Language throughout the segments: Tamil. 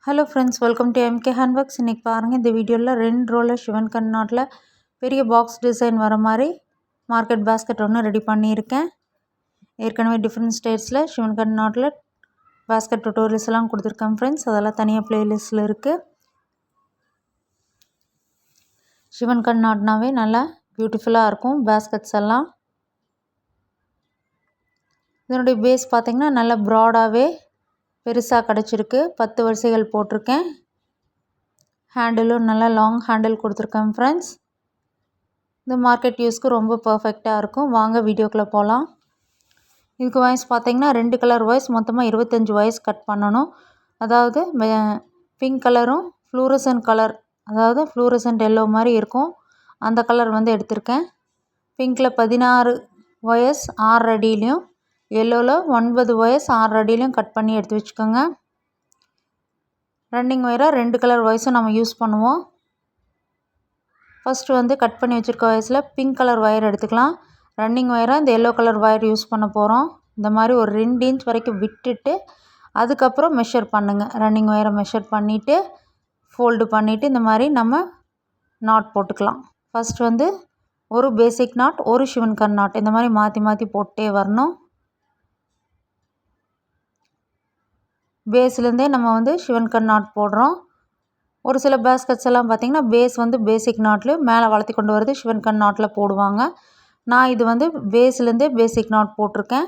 Hello friends, welcome to MK handworks. இன்றைக்கி பாருங்கள், இந்த வீடியோவில் 2 ரோவில் சிவன் கண் நாட்டில் பெரிய பாக்ஸ் டிசைன் வர மாதிரி மார்க்கெட் பேஸ்கெட் ஒன்று ரெடி பண்ணியிருக்கேன். ஏற்கனவே டிஃப்ரெண்ட் ஸ்டேட்ஸில் சிவன் கண் நாட்டில் பேஸ்கெட் டுட்டோரியல்ஸ் எல்லாம் கொடுத்துருக்கேன் ஃப்ரெண்ட்ஸ். அதெல்லாம் தனியாக ப்ளேலிஸ்ட்டில் இருக்குது. சிவன் கண் நாட்னாவே நல்லா பியூட்டிஃபுல்லாக இருக்கும் பேஸ்கெட்ஸ் எல்லாம். இதனுடைய பேஸ் பார்த்திங்கன்னா நல்லா ப்ராடாகவே பெருசாக கிடச்சிருக்கு. 10 வரிசைகள் போட்டிருக்கேன். ஹேண்டிலும் நல்லா லாங் ஹேண்டில் கொடுத்துருக்கேன் ஃப்ரெண்ட்ஸ். இந்த மார்க்கெட் யூஸ்க்கு ரொம்ப பர்ஃபெக்டாக இருக்கும். வாங்க வீடியோக்குள்ளே போகலாம். இதுக்கு வாய்ஸ் பார்த்திங்கன்னா 2 கலர் வாய்ஸ், மொத்தமாக 25 வாய்ஸ் கட் பண்ணணும். அதாவது பிங்க் கலரும் ஃப்ளூரசன்ட் கலர், அதாவது ஃப்ளூரசன்ட் எல்லோ மாதிரி இருக்கும், அந்த கலர் வந்து எடுத்திருக்கேன். பிங்க்கில் 16 ஒயர்ஸ் 6 அடியிலையும், எல்லோவில் 9 ஒயர்ஸ் 6 அடியிலையும் கட் பண்ணி எடுத்து வச்சுக்கோங்க. ரன்னிங் ஒயராக 2 கலர் ஒயர்ஸும் நம்ம யூஸ் பண்ணுவோம். ஃபஸ்ட்டு வந்து கட் பண்ணி வச்சுருக்க ஒயர்ஸில் பிங்க் கலர் ஒயர் எடுத்துக்கலாம். ரன்னிங் ஒயராக இந்த எல்லோ கலர் ஒயர் யூஸ் பண்ண போகிறோம். இந்த மாதிரி ஒரு 2 இன்ச் வரைக்கும் விட்டுட்டு அதுக்கப்புறம் மெஷர் பண்ணுங்கள். ரன்னிங் ஒயரை மெஷர் பண்ணிவிட்டு ஃபோல்டு பண்ணிவிட்டு இந்த மாதிரி நம்ம நாட் போட்டுக்கலாம். ஃபஸ்ட் வந்து ஒரு பேசிக் நாட், ஒரு சிவன் கண் நாட், இந்த மாதிரி மாற்றி மாற்றி போட்டே வரணும். பேஸ்லேருந்தே நம்ம வந்து சிவன் கண் நாட் போடுறோம். ஒரு சில பேஸ்கெட்ஸ் எல்லாம் பார்த்திங்கன்னா பேஸ் வந்து பேசிக் நாட்லேயும் மேலே வளர்த்தி கொண்டு வரது சிவன் கண் நாட்டில் போடுவாங்க. நான் இது வந்து பேஸ்லேருந்தே பேசிக் நாட் போட்டிருக்கேன்.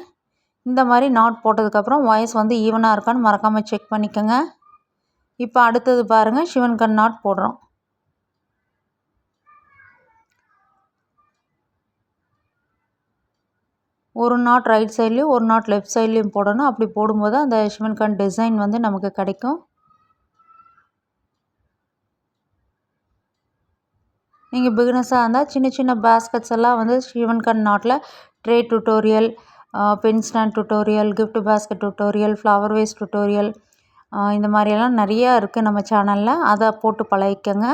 இந்த மாதிரி நாட் போட்டதுக்கப்புறம் வாய்ஸ் வந்து ஈவனாக இருக்கான்னு மறக்காமல் செக் பண்ணிக்கோங்க. இப்போ அடுத்தது பாருங்கள், சிவன் கண் நாட் போடுறோம். ஒரு நாட் ரைட் சைட்லேயும் ஒரு நாட் லெஃப்ட் சைட்லேயும் போடணும். அப்படி போடும்போது அந்த சிவன் கண் டிசைன் வந்து நமக்கு கிடைக்கும். நீங்கள் பிகினஸாக இருந்தால் சின்ன சின்ன பேஸ்கெட்ஸ் எல்லாம் வந்து சிவன் கண் நாட்டில் tray tutorial, pen stand tutorial, gift basket tutorial, flower vase tutorial, இந்த மாதிரியெல்லாம் நிறையா இருக்குது நம்ம சேனலில். அதை போட்டு பழகிக்கங்க.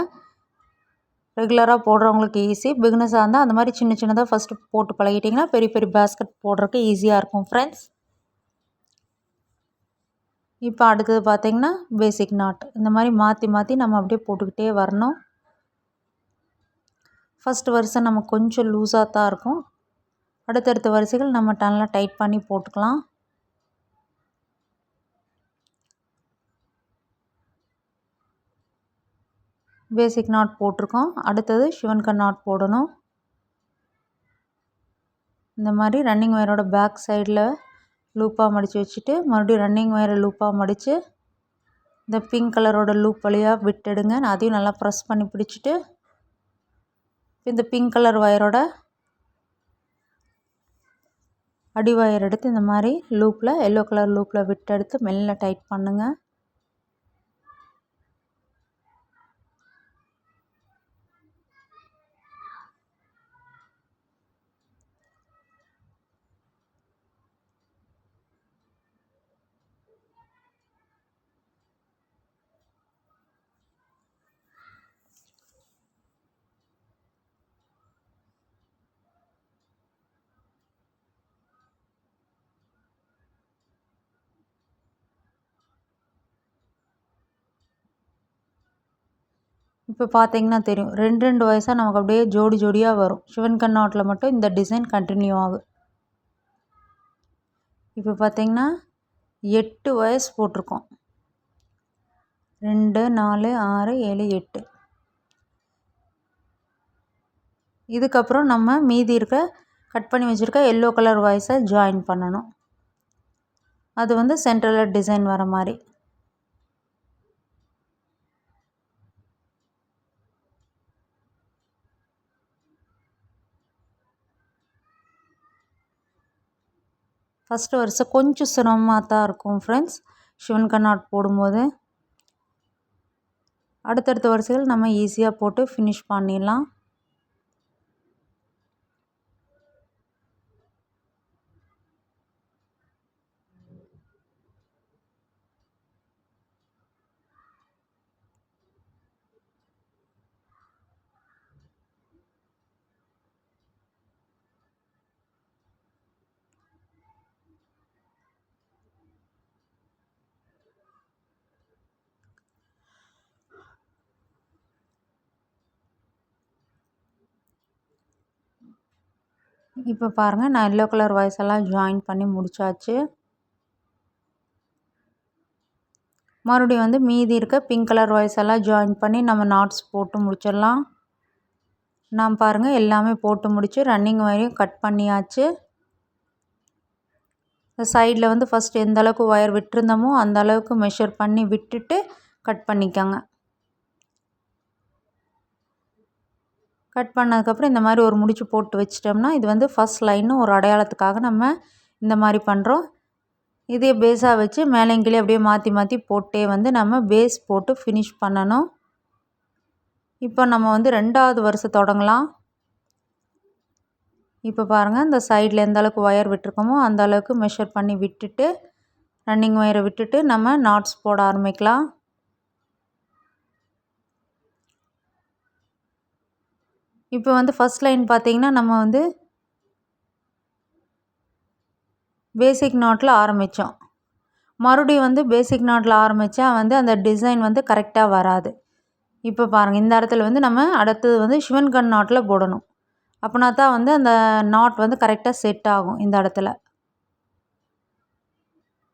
ரெகுலராக போடுறவங்களுக்கு ஈஸி. பிகினஸாக இருந்தால் அந்த மாதிரி சின்ன சின்னதாக ஃபஸ்ட்டு போட்டு பழகிட்டிங்கன்னா பெரிய பெரிய பேஸ்கெட் போடுறதுக்கு ஈஸியாக இருக்கும் ஃப்ரெண்ட்ஸ். இப்போ அடுத்தது பார்த்திங்கன்னா பேசிக் நாட். இந்த மாதிரி மாற்றி மாற்றி நம்ம அப்படியே போட்டுக்கிட்டே வரணும். ஃபஸ்ட்டு வரிசை நமக்கு கொஞ்சம் லூஸாக தான் இருக்கும். அடுத்தடுத்த வரிசைகள் நம்ம நல்லா டைட் பண்ணி போட்டுக்கலாம். பேசிக் நாட் போட்டிருக்கோம். அடுத்தது சிவன் கண் நாட் போடணும். இந்த மாதிரி ரன்னிங் ஒயரோட பேக் சைடில் லூப்பாக மடித்து வச்சுட்டு மறுபடியும் ரன்னிங் ஒயரை லூப்பாக மடித்து இந்த பிங்க் கலரோட லூப் வழியாக விட்டுடுங்க. அதையும் நல்லா ப்ரெஸ் பண்ணி பிடிச்சிட்டு இந்த பிங்க் கலர் ஒயரோட அடி ஒயர் எடுத்து இந்த மாதிரி லூப்பில் எல்லோ கலர் லூப்பில் விட்டு எடுத்து மெல்ல டைட் பண்ணுங்கள். இப்போ பார்த்தீங்கன்னா தெரியும், 2 வயசாக நமக்கு அப்படியே ஜோடி ஜோடியாக வரும். சிவன் கண் நாட்டில் மட்டும் இந்த டிசைன் கண்டினியூ ஆகும். இப்போ பார்த்தீங்கன்னா 8 வயசு போட்டிருக்கோம். 2, 4, 6, 7, 8. இதுக்கப்புறம் நம்ம மீதி இருக்க கட் பண்ணி வச்சுருக்க எல்லோ கலர் வாய்ஸை ஜாயின் பண்ணணும். அது வந்து சென்டரில் டிசைன் வர மாதிரி. ஃபஸ்ட்டு வரிசை கொஞ்சம் சிரமமாக தான் இருக்கும் ஃப்ரெண்ட்ஸ் சிவன் கண் நாட் போடும்போது. அடுத்தடுத்த வரிசைகள் நம்ம ஈஸியாக போட்டு ஃபினிஷ் பண்ணிடலாம். இப்போ பாருங்கள் நான் எல்லோ கலர் ஒயர்ஸ் எல்லாம் ஜாயின் பண்ணி முடிச்சாச்சு. மறுபடியும் வந்து மீதி இருக்க பிங்க் கலர் ஒயர்ஸ் எல்லாம் ஜாயின் பண்ணி நம்ம நாட்ஸ் போட்டு முடிச்சிடலாம். நான் பாருங்கள் எல்லாமே போட்டு முடிச்சு ரன்னிங் ஒயரையும் கட் பண்ணியாச்சு. சைடில் வந்து ஃபஸ்ட் எந்த அளவுக்கு ஒயர் விட்டுருந்தோமோ அந்த அளவுக்கு மெஷர் பண்ணி விட்டுட்டு கட் பண்ணிக்கோங்க. கட் பண்ணதுக்கப்புறம் இந்த மாதிரி ஒரு முடிச்சு போட்டு வச்சிட்டோம்னா இது வந்து ஃபஸ்ட் லைன்னு ஒரு அடையாளத்துக்காக நம்ம இந்த மாதிரி பண்ணுறோம். இதே பேஸாக வச்சு மேலேயும் கீழே அப்படியே மாற்றி மாற்றி போட்டே வந்து நம்ம பேஸ் போட்டு ஃபினிஷ் பண்ணணும். இப்போ நம்ம வந்து 2வது வருஷம் தொடங்கலாம். இப்போ பாருங்கள் இந்த சைடில் எந்த அளவுக்கு ஒயர் விட்டுருக்கோமோ அந்த அளவுக்கு மெஷர் பண்ணி விட்டுட்டு ரன்னிங் ஒயரை விட்டுட்டு நம்ம நாட்ஸ் போட ஆரம்பிக்கலாம். இப்போ வந்து ஃபஸ்ட் லைன் பார்த்திங்கன்னா நம்ம வந்து பேசிக் நாட்டில் ஆரம்பித்தோம். மறுபடியும் வந்து பேசிக் நாட்டில் ஆரம்பித்தா வந்து அந்த டிசைன் வந்து கரெக்டாக வராது. இப்போ பாருங்கள் இந்த இடத்துல வந்து நம்ம அடுத்தது வந்து சிவன் கண் நாட்டில் போடணும். அப்படின்னா தான் வந்து அந்த நாட் வந்து கரெக்டாக செட் ஆகும். இந்த இடத்துல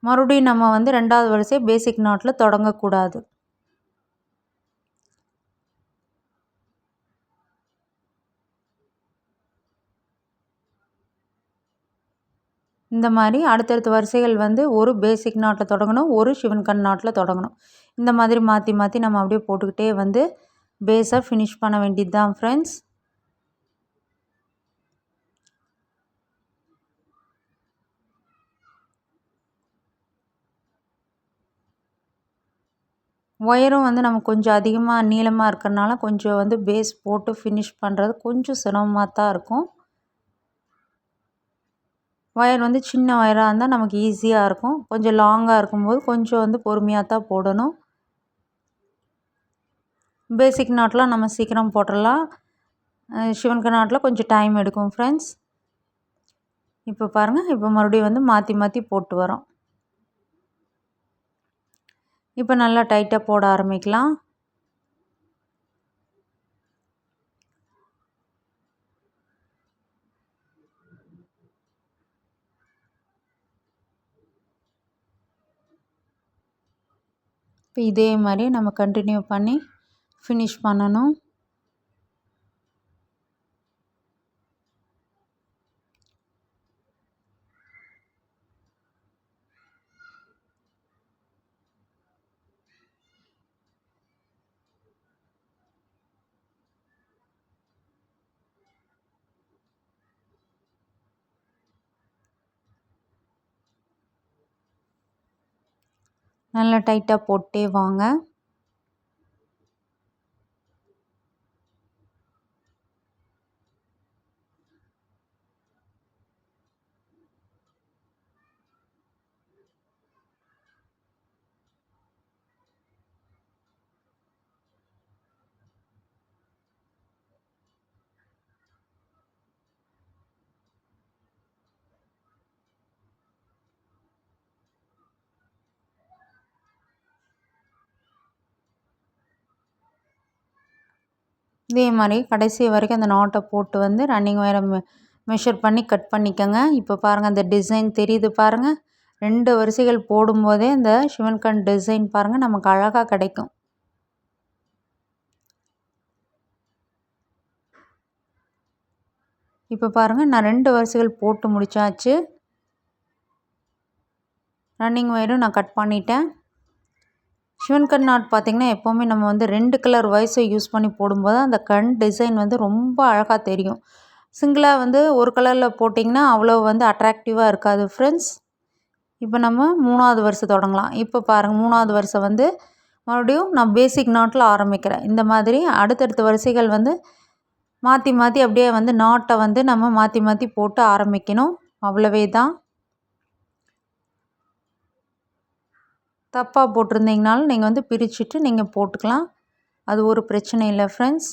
மறுபடியும் நம்ம வந்து 2வது வரிசை பேசிக் நாட்டில் தொடங்கக்கூடாது. இந்த மாதிரி அடுத்தடுத்த வரிசைகள் வந்து ஒரு பேசிக் நாட்டில் தொடங்கணும், ஒரு சிவன் கண் நாட்டில் தொடங்கணும். இந்த மாதிரி மாற்றி மாற்றி நம்ம அப்படியே போட்டுக்கிட்டே வந்து பேஸை ஃபினிஷ் பண்ண வேண்டியது தான் ஃப்ரெண்ட்ஸ். ஒயரும் வந்து நம்ம கொஞ்சம் அதிகமாக நீளமாக இருக்கிறனால கொஞ்சம் வந்து பேஸ் போட்டு ஃபினிஷ் பண்ணுறது கொஞ்சம் சிரமமாக தான் இருக்கும். ஒயர் வந்து சின்ன ஒயராக இருந்தால் நமக்கு ஈஸியாக இருக்கும். கொஞ்சம் லாங்காக இருக்கும்போது கொஞ்சம் வந்து பொறுமையாக தான் போடணும். பேசிக் நாட்லாம் நம்ம சீக்கிரம் போட்டுடலாம். சிவன்க நாட்டில் கொஞ்சம் டைம் எடுக்கும் ஃப்ரெண்ட்ஸ். இப்போ பாருங்கள் இப்போ மறுபடியும் வந்து மாற்றி மாற்றி போட்டு வரோம். இப்போ நல்லா டைட்டாக போட ஆரம்பிக்கலாம். இப்போ இதே மாதிரி நம்ம கண்டினியூ பண்ணி ஃபினிஷ் பண்ணணும். நல்லா டைட்டாக போட்டே வாங்க. இதே மாதிரி கடைசி வரைக்கும் அந்த நாட்டை போட்டு வந்து ரன்னிங் ஒயரை மெஷர் பண்ணி கட் பண்ணிக்கோங்க. இப்போ பாருங்கள் அந்த டிசைன் தெரியுது பாருங்கள். 2 வரிசைகள் போடும்போதே இந்த சிவன் கண் டிசைன் பாருங்கள் நமக்கு அழகாக கிடைக்கும். இப்போ பாருங்கள் நான் 2 வரிசைகள் போட்டு முடித்தாச்சு. ரன்னிங் ஒயரும் நான் கட் பண்ணிட்டேன். சிவன் கண் நாட் பார்த்திங்கன்னா எப்போவுமே நம்ம வந்து 2 கலர் ஒயர்ஸை யூஸ் பண்ணி போடும்போது அந்த கண் டிசைன் வந்து ரொம்ப அழகாக தெரியும். சிங்கிளாக வந்து ஒரு கலரில் போட்டிங்கன்னா அவ்வளோ வந்து அட்ராக்டிவாக இருக்காது ஃப்ரெண்ட்ஸ். இப்போ நம்ம 3வது வருஷம் தொடங்கலாம். இப்போ பாருங்கள் 3வது வருஷம் வந்து மறுபடியும் நான் பேசிக் நாட்டில் ஆரம்பிக்கிறேன். இந்த மாதிரி அடுத்தடுத்த வரிசைகள் வந்து மாற்றி மாற்றி அப்படியே வந்து நாட்டை வந்து நம்ம மாற்றி மாற்றி போட்டு ஆரம்பிக்கணும். அவ்வளவே தான். தப்பாக போட்டிருந்தீங்கனாலும் நீங்கள் வந்து பிரிச்சுட்டு நீங்கள் போட்டுக்கலாம். அது ஒரு பிரச்சனை இல்லை ஃப்ரெண்ட்ஸ்.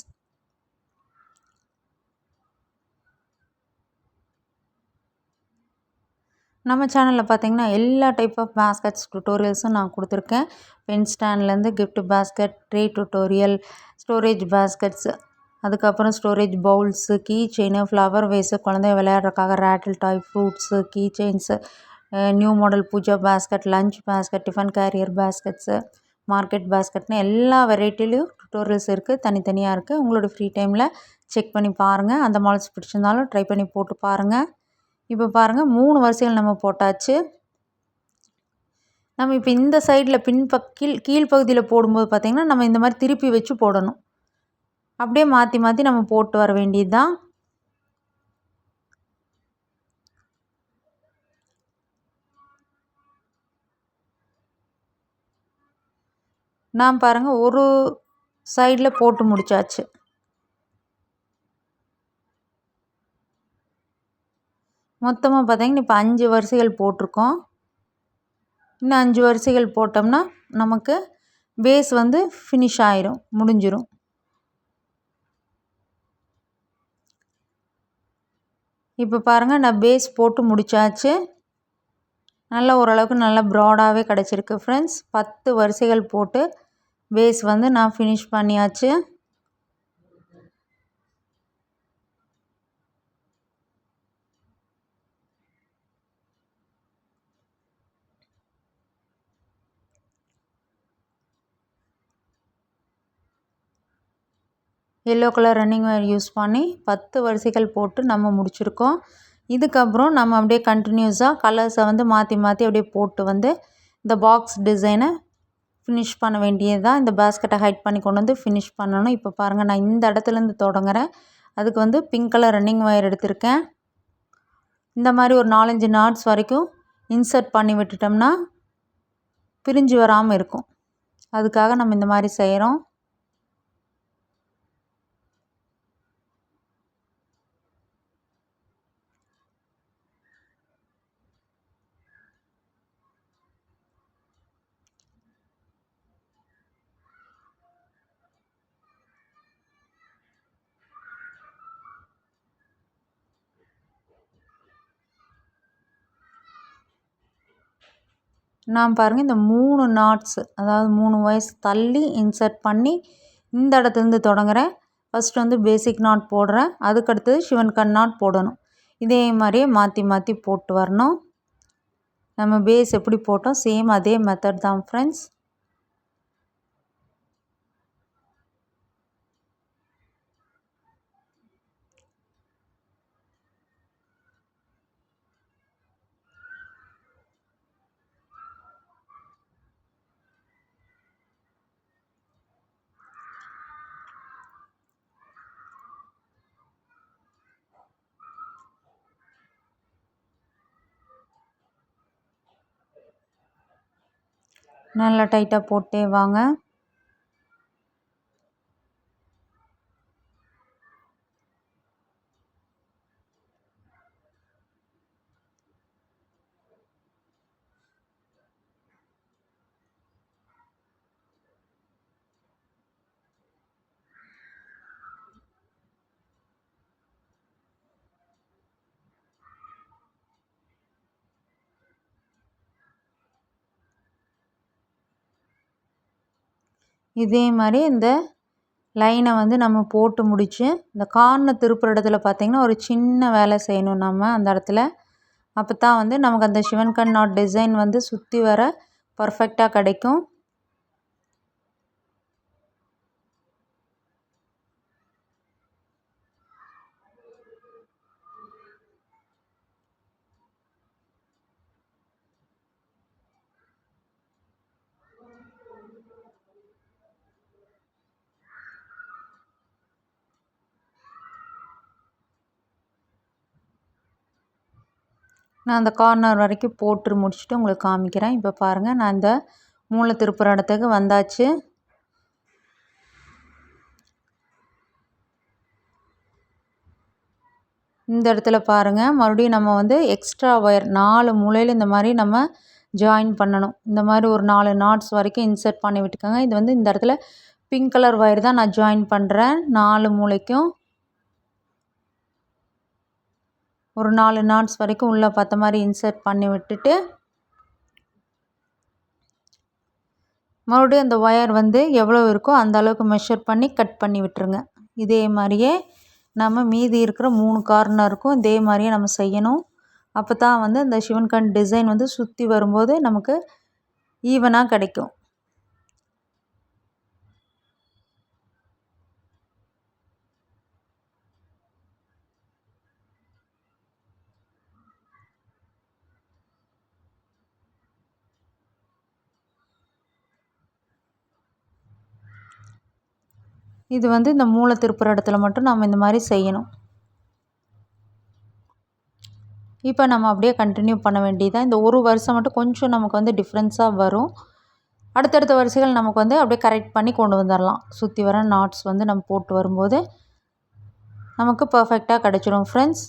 நம்ம சேனலில் பார்த்திங்கன்னா எல்லா டைப் ஆஃப் பேஸ்கெட்ஸ் டுட்டோரியல்ஸும் நான் கொடுத்துருக்கேன். பென் ஸ்டாண்ட்லேருந்து gift basket, tray tutorial, storage baskets, அதுக்கப்புறம் storage bowls, key chain, flower vase, குழந்தைய விளையாடுறதுக்காக rattle toy, fruits, key chains, new model puja basket, lunch basket, tiffin carrier baskets, market பேஸ்கெட்னு எல்லா வெரைட்டிலையும் டுட்டோரியல்ஸ் இருக்குது. தனித்தனியாக இருக்குது. உங்களோட ஃப்ரீ டைமில் செக் பண்ணி பாருங்கள். அந்த மாடல்ஸ் பிடிச்சிருந்தாலும் ட்ரை பண்ணி போட்டு பாருங்கள். இப்போ பாருங்கள் 3 வரிசைகள் நம்ம போட்டாச்சு. நம்ம இப்போ இந்த சைடில் கீழ்ப்பகுதியில் போடும்போது பார்த்திங்கன்னா நம்ம இந்த மாதிரி திருப்பி வச்சு போடணும். அப்படியே மாற்றி மாற்றி நம்ம போட்டு வர வேண்டியது தான். நான் பாருங்கள் ஒரு சைடில் போட்டு முடிச்சாச்சு. மொத்தமாக பார்த்திங்கன்னா இப்போ 5 வரிசைகள் போட்டிருக்கோம். இன்னும் 5 வரிசைகள் போட்டோம்னா நமக்கு பேஸ் வந்து ஃபினிஷ் ஆயிரும், முடிஞ்சிரும். இப்போ பாருங்கள் நான் பேஸ் போட்டு முடித்தாச்சு. நல்லா ஓரளவுக்கு நல்லா ப்ராடாகவே கிடச்சிருக்கு ஃப்ரெண்ட்ஸ். 10 வரிசைகள் போட்டு பேஸ் வந்து நான் ஃபினிஷ் பண்ணியாச்சு. Yellow colour running wire use பண்ணி 10 வரிசைகள் போட்டு நம்ம முடிச்சிருக்கோம். இதுக்கப்புறம் நம்ம அப்படியே கண்டினியூஸாக கலர்ஸை வந்து மாற்றி மாற்றி அப்படியே போட்டு வந்து இந்த பாக்ஸ் டிசைனை ஃபினிஷ் பண்ண வேண்டியது தான். இந்த பேஸ்கெட்டை ஹைட் பண்ணி கொண்டு வந்து ஃபினிஷ் பண்ணணும். இப்போ பாருங்கள் நான் இந்த இடத்துலேருந்து தொடங்குறேன். அதுக்கு வந்து பிங்க் கலர் ரன்னிங் ஒயர் எடுத்திருக்கேன். இந்த மாதிரி ஒரு 4-5 நாட்ஸ் வரைக்கும் இன்சர்ட் பண்ணி விட்டுட்டோம்னா பிரிஞ்சு வராமல் இருக்கும். அதுக்காக நம்ம இந்த மாதிரி செய்கிறோம். நான் பாருங்கள் இந்த 3 நாட்ஸு, அதாவது 3 வயசு தள்ளி இன்சர்ட் பண்ணி இந்த இடத்துலேருந்து தொடங்குறேன். ஃபஸ்ட்டு வந்து பேசிக் நாட் போடுறேன். அதுக்கடுத்தது சிவன்கண் நாட் போடணும். இதே மாதிரியே மாற்றி மாற்றி போட்டு வரணும். நம்ம பேஸ் எப்படி போட்டோம் சேம் அதே மெத்தட் தான் ஃப்ரெண்ட்ஸ். நல்லா டைட்டாக போட்டே வாங்க. இதே மாதிரி இந்த லைனை வந்து நம்ம போட்டு முடித்து இந்த கார்னர் திருப்புற இடத்துல பார்த்திங்கன்னா ஒரு சின்ன வேலை செய்யணும் நம்ம அந்த இடத்துல. அப்போ தான் வந்து நமக்கு அந்த சிவன்கண் நாட் டிசைன் வந்து சுற்றி வர பர்ஃபெக்டாக கிடைக்கும். நான் அந்த கார்னர் வரைக்கும் போட்டு முடிச்சுட்டு உங்களுக்கு காமிக்கிறேன். இப்போ பாருங்கள் நான் இந்த மூளை திருப்புற இடத்துக்கு வந்தாச்சு. இந்த இடத்துல பாருங்கள் மறுபடியும் நம்ம வந்து எக்ஸ்ட்ரா ஒயர் 4 மூலையில் இந்த மாதிரி நம்ம ஜாயின் பண்ணணும். இந்த மாதிரி ஒரு 4 நாட்ஸ் வரைக்கும் இன்சர்ட் பண்ணி விட்டுக்கோங்க. இது வந்து இந்த இடத்துல பிங்க் கலர் ஒயர் தான் நான் ஜாயின் பண்ணுறேன். 4 மூலைக்கும் ஒரு 4 நாட்ஸ் வரைக்கும் உள்ளே பார்த்த மாதிரி இன்சர்ட் பண்ணி விட்டுட்டு மறுபடியும் அந்த ஒயர் வந்து எவ்வளோ இருக்கோ அந்த அளவுக்கு மெஷர் பண்ணி கட் பண்ணி விட்டுருங்க. இதே மாதிரியே நம்ம மீதி இருக்கிற 3 கார்னருக்கும் இதே மாதிரியே நம்ம செய்யணும். அப்போ தான் வந்து அந்த சிவன் கண் டிசைன் வந்து சுற்றி வரும்போது நமக்கு ஈவனாக கிடைக்கும். இது வந்து இந்த மூளை திருப்புற இடத்துல மட்டும் நம்ம இந்த மாதிரி செய்யணும். இப்போ நம்ம அப்படியே கண்டினியூ பண்ண வேண்டியதான். இந்த ஒரு வருஷம் மட்டும் கொஞ்சம் நமக்கு வந்து டிஃப்ரென்ஸாக வரும். அடுத்தடுத்த வரிசைகள் நமக்கு வந்து அப்படியே கரெக்ட் பண்ணி கொண்டு வந்துடலாம். சுற்றி வர நாட்ஸ் வந்து நம்ம போட்டு வரும்போது நமக்கு பர்ஃபெக்டாக கிடச்சிடும் ஃப்ரெண்ட்ஸ்.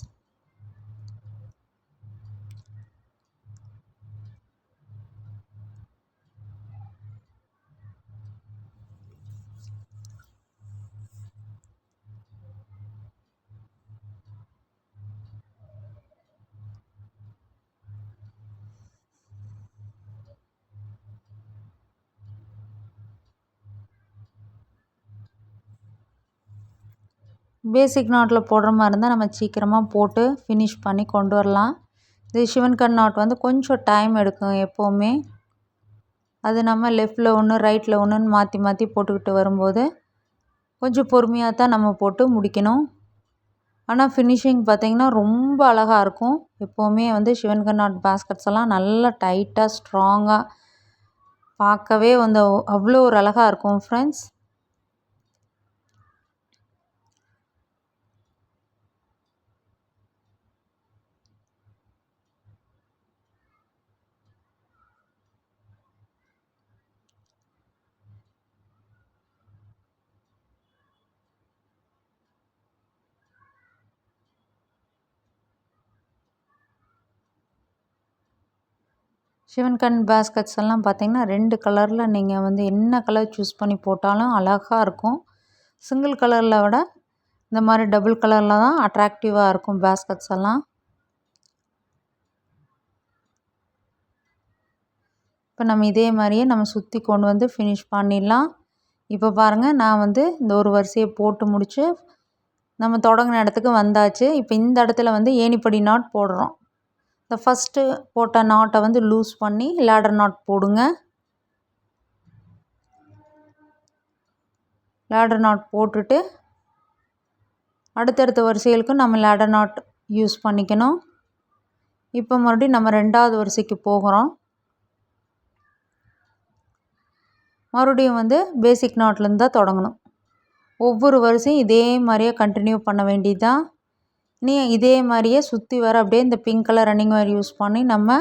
பேசிக் நாட்டில் போடுற மாதிரி இருந்தால் நம்ம சீக்கிரமாக போட்டு ஃபினிஷ் பண்ணி கொண்டு வரலாம். இது சிவன் கண் நாட் வந்து கொஞ்சம் டைம் எடுக்கும் எப்போவுமே. அது நம்ம லெஃப்டில் ஒன்று ரைட்டில் ஒன்றுன்னு மாற்றி மாற்றி போட்டுக்கிட்டு வரும்போது கொஞ்சம் பொறுமையாக தான் நம்ம போட்டு முடிக்கணும். ஆனால் ஃபினிஷிங் பார்த்திங்கன்னா ரொம்ப அழகாக இருக்கும். எப்போவுமே வந்து சிவன் கண் நாட் பேஸ்கெட்ஸ் எல்லாம் நல்லா டைட்டாக ஸ்ட்ராங்காக பார்க்கவே வந்து அவ்வளோ ஒரு அழகாக இருக்கும் ஃப்ரெண்ட்ஸ். சிவன் கண் பேஸ்கெட்ஸ் எல்லாம் பார்த்திங்கன்னா 2 கலரில் நீங்கள் வந்து என்ன கலர் சூஸ் பண்ணி போட்டாலும் அழகாக இருக்கும். சிங்கிள் கலரில் விட இந்த மாதிரி டபுள் கலரில் தான் அட்ராக்டிவாக இருக்கும் பேஸ்கெட்ஸ் எல்லாம். இப்போ நம்ம இதே மாதிரியே நம்ம சுற்றி கொண்டு வந்து ஃபினிஷ் பண்ணிடலாம். இப்போ பாருங்கள், நான் வந்து இந்த ஒரு வரிசையை போட்டு முடித்து நம்ம தொடங்கின இடத்துக்கு வந்தாச்சு. இப்போ இந்த இடத்துல வந்து ஏணிப்படி நாட் போடுறோம். இந்த ஃபஸ்ட்டு போட்ட நாட்டை வந்து லூஸ் பண்ணி லேடர் நாட் போடுங்க. லேடர் நாட் போட்டுட்டு அடுத்தடுத்த வரிசைகளுக்கு நம்ம லேடர் நாட் யூஸ் பண்ணிக்கணும். இப்போ மறுபடியும் நம்ம 2வது வரிசைக்கு போகிறோம். மறுபடியும் வந்து பேசிக் நாட்லேருந்து தான் தொடங்கணும். ஒவ்வொரு வரிசையும் இதே மாதிரியே கண்டினியூ பண்ண வேண்டியதுதான். நீ இதே மாதிரியே சுற்றி வர அப்படியே இந்த pink colour running wire use பண்ணி நம்ம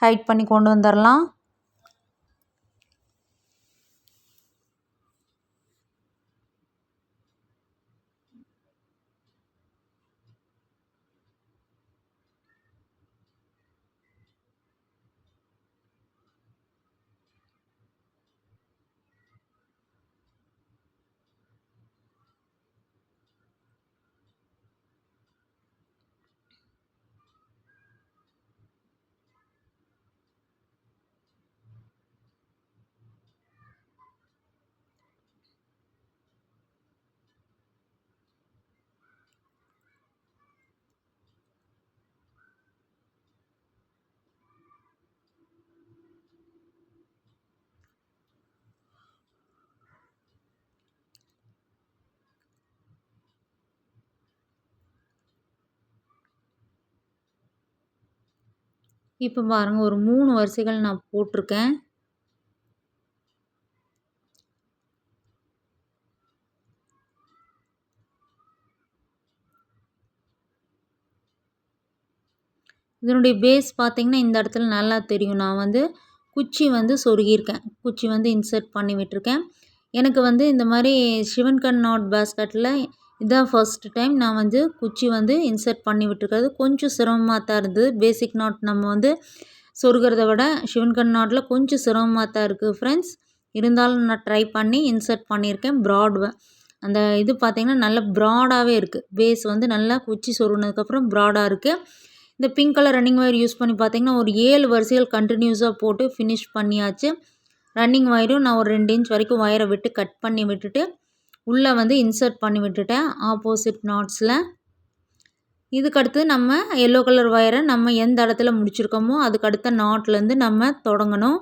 ஹைட் பண்ணி கொண்டு வந்துடலாம். இப்போ பாருங்கள், ஒரு 3 வரிசைகள் நான் போட்டிருக்கேன். இதனுடைய பேஸ் பார்த்திங்கன்னா இந்த இடத்துல நல்லா தெரியும். நான் வந்து குச்சி வந்து சொருகியிருக்கேன். குச்சி வந்து இன்சர்ட் பண்ணி விட்டுருக்கேன். எனக்கு வந்து இந்த மாதிரி சிவன் கண் நாட் பேஸ்கெட்டில் இதுதான் ஃபர்ஸ்ட் டைம் நான் வந்து குச்சி வந்து இன்சர்ட் பண்ணி விட்டுருக்கிறது. கொஞ்சம் சிரமமாக தான் இருந்தது. பேசிக் நாட் நம்ம வந்து சொருகிறத விட சிவன் கண் நாட்டில் கொஞ்சம் சிரமமாக தான் இருக்குது ஃப்ரெண்ட்ஸ். இருந்தாலும் நான் ட்ரை பண்ணி இன்சர்ட் பண்ணியிருக்கேன். அந்த இது பார்த்திங்கன்னா நல்ல ப்ராடாகவே இருக்குது. பேஸ் வந்து நல்லா குச்சி சொருகினதுக்கப்புறம் ப்ராடாக இருக்குது. இந்த pink colour running wire use பண்ணி பார்த்திங்கன்னா ஒரு 7 வரிசைகள் கண்டினியூஸாக போட்டு ஃபினிஷ் பண்ணியாச்சு. ரன்னிங் ஒயரும் நான் ஒரு 2 இன்ச் வரைக்கும் ஒயரை விட்டு கட் பண்ணி விட்டுட்டு உள்ளே வந்து இன்சர்ட் பண்ணி விட்டுட்டேன் ஆப்போசிட் நாட்ஸில். இதுக்கடுத்து நம்ம எல்லோ கலர் ஒயரை நம்ம எந்த இடத்துல முடிச்சிருக்கோமோ அதுக்கு அடுத்த நாட்லேருந்து நம்ம தொடங்கணும்.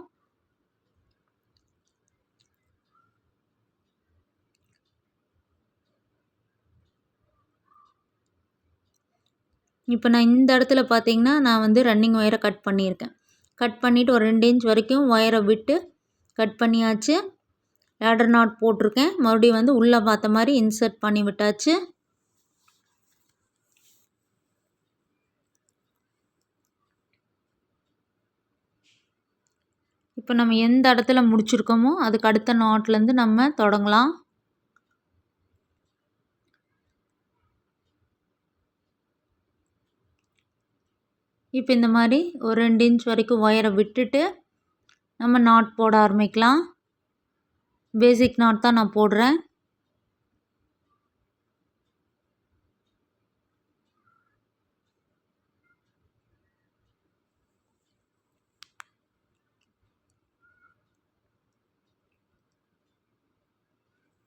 இப்போ நான் இந்த இடத்துல பார்த்தீங்கன்னா நான் வந்து ரன்னிங் ஒயரை கட் பண்ணியிருக்கேன். கட் பண்ணிவிட்டு ஒரு 2 இன்ச் வரைக்கும் ஒயரை விட்டு கட் பண்ணியாச்சு. லேடர் நாட் போட்டிருக்கேன். மறுபடியும் வந்து உள்ளே பார்த்த மாதிரி இன்சர்ட் பண்ணி விட்டாச்சு. இப்போ நம்ம எந்த இடத்துல முடிச்சிருக்கோமோ அதுக்கு அடுத்த நாட்லேருந்து நம்ம தொடங்கலாம். இப்போ இந்த மாதிரி ஒரு 2 இன்ச் வரைக்கும் ஒயரை விட்டுட்டு நம்ம நாட் போட ஆரம்பிக்கலாம். பேசிக் நாட் தான் நான் போடுறேன்.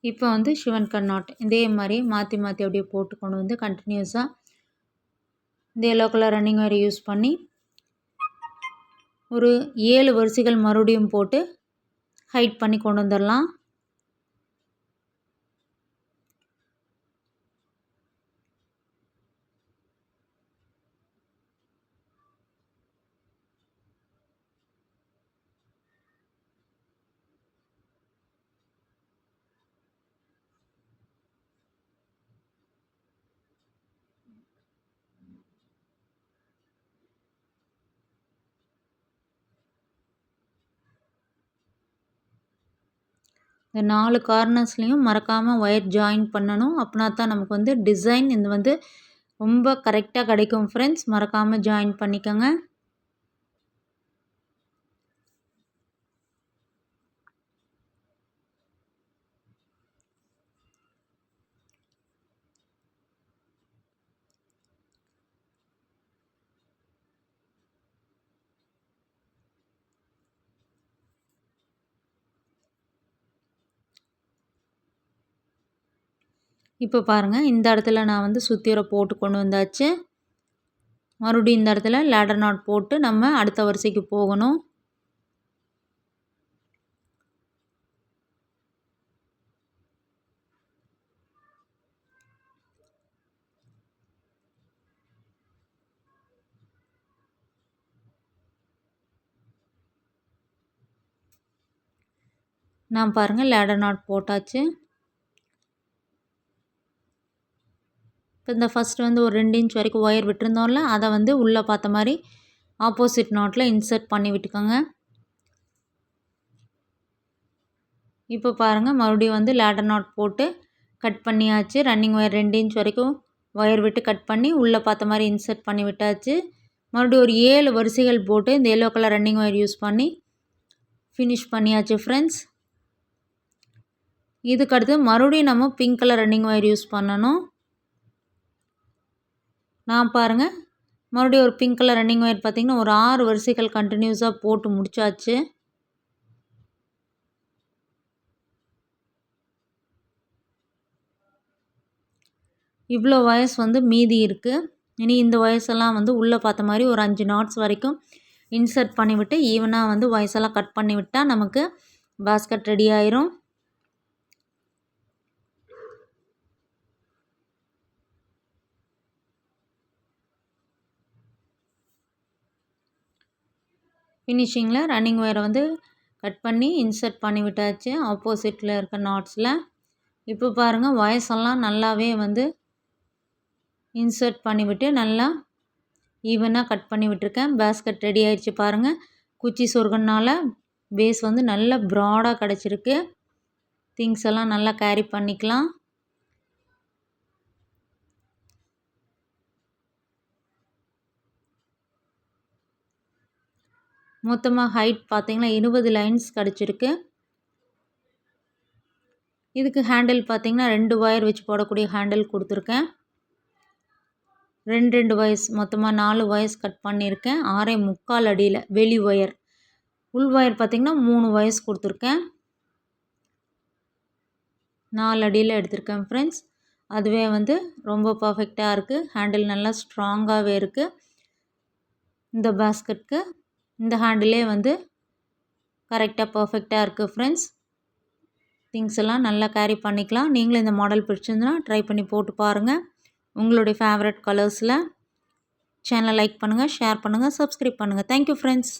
இப்போ வந்து சிவன்கண் நாட் இதே மாதிரி மாற்றி மாற்றி அப்படியே போட்டு கொண்டு வந்து கண்டினியூஸாக இந்த எல்லோ கலர் ரன்னிங் ஒயரை யூஸ் பண்ணி ஒரு 7 வரிசைகள் மறுபடியும் போட்டு ஹைட் பண்ணி கொண்டு வந்துடலாம். இந்த 4 கார்னர்ஸ்லேயும் மறக்காமல் ஒயர் ஜாயின் பண்ணணும். அப்படின்னா தான் நமக்கு வந்து டிசைன் இது வந்து ரொம்ப கரெக்டாக கிடைக்கும் ஃப்ரெண்ட்ஸ். மறக்காமல் ஜாயின் பண்ணிக்கோங்க. இப்போ பாருங்கள் இந்த இடத்துல நான் வந்து சுத்தியரை போட்டு கொண்டு வந்தாச்சு. மறுபடியும் இந்த இடத்துல லேடர் நாட் போட்டு நம்ம அடுத்த வரிசைக்கு போகணும். நான் பாருங்கள் லேடர் நாட் போட்டாச்சு. இப்போ இந்த ஃபஸ்ட்டு வந்து ஒரு 2 இன்ச் வரைக்கும் ஒயர் விட்டுருந்தோம்ல அதை வந்து உள்ளே பார்த்த மாதிரி ஆப்போசிட் நாட்டில் இன்சர்ட் பண்ணி விட்டுக்கோங்க. இப்போ பாருங்கள் மறுபடியும் வந்து லேடர் நாட் போட்டு கட் பண்ணியாச்சு. ரன்னிங் ஒயர் 2 இன்ச் வரைக்கும் ஒயர் விட்டு கட் பண்ணி உள்ளே பார்த்த மாதிரி இன்சர்ட் பண்ணி விட்டாச்சு. மறுபடியும் ஒரு 7 வரிசைகள் போட்டு இந்த yellow colour running wire use பண்ணி ஃபினிஷ் பண்ணியாச்சு ஃப்ரெண்ட்ஸ். இதுக்கடுத்து மறுபடியும் நம்ம pink colour running wire use பண்ணணும். நான் பாருங்கள் மறுபடியும் ஒரு பிங்க் கலர் ரன்னிங் ஒயர் பார்த்திங்கன்னா ஒரு 6 வரிசைகள் கண்டினியூஸாக போட்டு முடிச்சாச்சு. இவ்வளோ ஒயர்ஸ் வந்து மீதி இருக்குது. இனி இந்த ஒயர்ஸெல்லாம் வந்து உள்ளே பார்த்த மாதிரி ஒரு 5 நாட்ஸ் வரைக்கும் இன்சர்ட் பண்ணிவிட்டு ஈவனாக வந்து ஒயர்ஸெல்லாம் கட் பண்ணி விட்டால் நமக்கு பாஸ்கெட் ரெடி ஆயிரும். ஃபினிஷிங்கில் ரன்னிங் ஒயரை வந்து கட் பண்ணி இன்சர்ட் பண்ணி விட்டாச்சு ஆப்போசிட்டில் இருக்க நாட்ஸில். இப்போ பாருங்கள் ஒயர்ஸ் எல்லாம் நல்லாவே வந்து இன்சர்ட் பண்ணிவிட்டு நல்லா ஈவனாக கட் பண்ணி விட்டுருக்கேன். பேஸ்கெட் ரெடி ஆயிடுச்சு பாருங்கள். குச்சி சொருகனால பேஸ் வந்து நல்லா ப்ராடாக கிடச்சிருக்கு. திங்ஸ் எல்லாம் நல்லா கேரி பண்ணிக்கலாம். மொத்தமாக ஹைட் பார்த்திங்கன்னா 20 லைன்ஸ் கிடச்சிருக்கு. இதுக்கு ஹேண்டில் பார்த்திங்கன்னா 2 ஒயர் வச்சு போடக்கூடிய ஹேண்டில் கொடுத்துருக்கேன். 2 ஒயர்ஸ் மொத்தமாக 4 ஒயர்ஸ் கட் பண்ணியிருக்கேன். 6.25 அடியில் வெளி ஒயர். உள் ஒயர் பார்த்திங்கன்னா 3 ஒயர்ஸ் கொடுத்துருக்கேன். 4 அடியில் எடுத்திருக்கேன் ஃப்ரெண்ட்ஸ். அதுவே வந்து ரொம்ப பர்ஃபெக்டாக இருக்குது. ஹேண்டில் நல்லா ஸ்ட்ராங்காகவே இருக்குது. இந்த பாஸ்கெட்க்கு இந்த ஹேண்டிலே வந்து கரெக்டாக பர்ஃபெக்டாக இருக்குது ஃப்ரெண்ட்ஸ். திங்ஸ் எல்லாம் நல்லா கேரி பண்ணிக்கலாம். நீங்களும் இந்த மாடல் பிடிச்சிருந்துன்னா ட்ரை பண்ணி போட்டு பாருங்கள். உங்களுடைய ஃபேவரட் கலர்ஸில். சேனலை லைக் பண்ணுங்கள், ஷேர் பண்ணுங்கள், சப்ஸ்கிரைப் பண்ணுங்கள். Thank you friends.